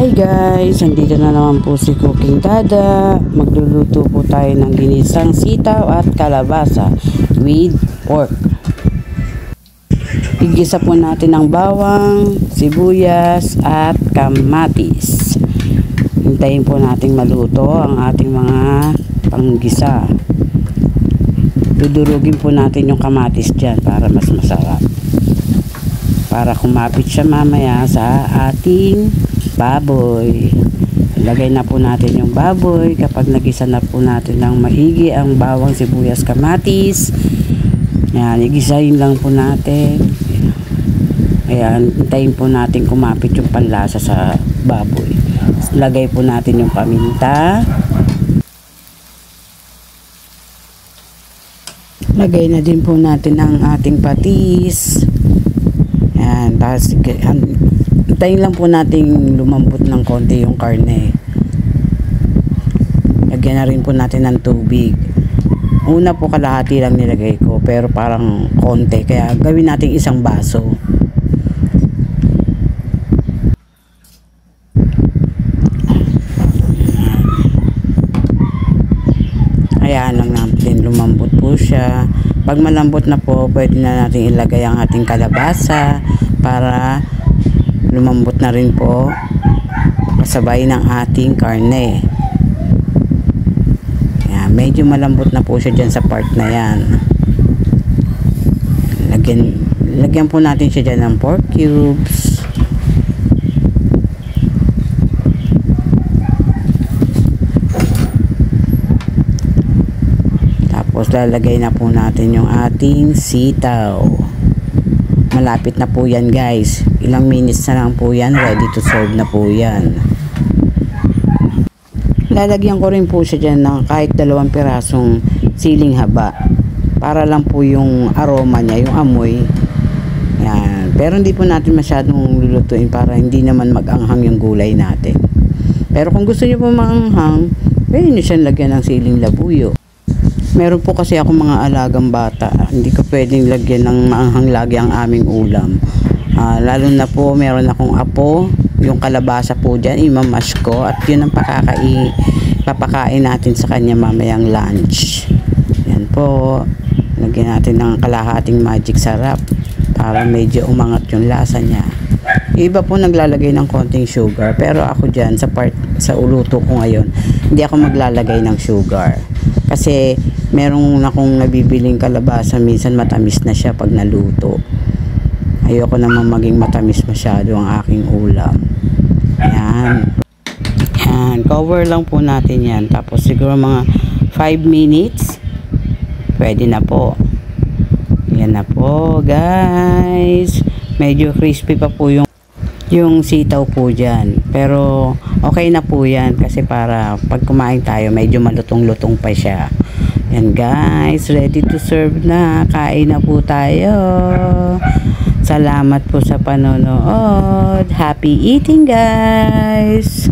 Hi guys! Andito na naman po si Cooking Dada. Magluluto po tayo ng ginisang sitaw at kalabasa with pork. Igisa po natin ang bawang, sibuyas at kamatis. Hintayin po natin maluto ang ating mga panggisa. Dudurugin po natin yung kamatis dyan para mas masarap. Para kumapit siya mamaya sa ating baboy. Ilagay na po natin yung baboy. Kapag nagisa na po natin ng maigi ang bawang, sibuyas, kamatis, yan, igisahin lang po natin. Ayan, hintayin po natin kumapit yung panlasa sa baboy. Lagay po natin yung paminta. Lagay na din po natin ang ating patis. Ayan, tapos hintayin lang po natin lumambot ng konti yung karne. Lagyan na rin po natin ng tubig. Una po kalahati lang nilagay ko, pero parang konti, kaya gawin natin isang baso. Ayan lang natin, lumambot po siya. Pag malambot na po, pwede na natin ilagay ang ating kalabasa para lumambot na rin po kasabay ng ating karne. Ayan, medyo malambot na po siya dyan sa part na yan. Lagyan po natin siya dyan ng pork cubes. Tapos lalagay na po natin yung ating sitaw. Malapit na po yan guys. Ilang minutes na lang po yan. Ready to serve na po yan. Lalagyan ko rin po siya dyan ng kahit 2 pirasong siling haba. Para lang po yung aroma niya, yung amoy. Yan. Pero hindi po natin masyadong lulutuin para hindi naman mag-anghang yung gulay natin. Pero kung gusto niyo po maanghang, pwede niyo siyang lagyan ng siling labuyo. Meron po kasi ako mga alagang bata. Hindi ko pwedeng lagyan ng maanghang lagi ang aming ulam. Lalo na po meron akong apo. Yung kalabasa po dyan, imamash ko. At yun ang papakain natin sa kanya mamayang lunch. Yan po. Lagyan natin ng kalahating magic sarap para medyo umangat yung lasa niya. Iba po naglalagay ng konting sugar. Pero ako dyan, sa uluto ko ngayon, hindi ako maglalagay ng sugar. Kasi merong akong nabibiling kalabasa, minsan matamis na siya pag naluto. Ayoko naman maging matamis masyado ang aking ulam. Yan. Yan. Cover lang po natin yan. Tapos siguro mga 5 minutes. Pwede na po. Yan na po guys. Medyo crispy pa po yung sitaw po dyan. Pero okay na po yan. Kasi para pag kumain tayo, medyo malutong-lutong pa siya. Yan guys. Ready to serve na. Kain na po tayo. Salamat po sa panonood. Happy eating guys!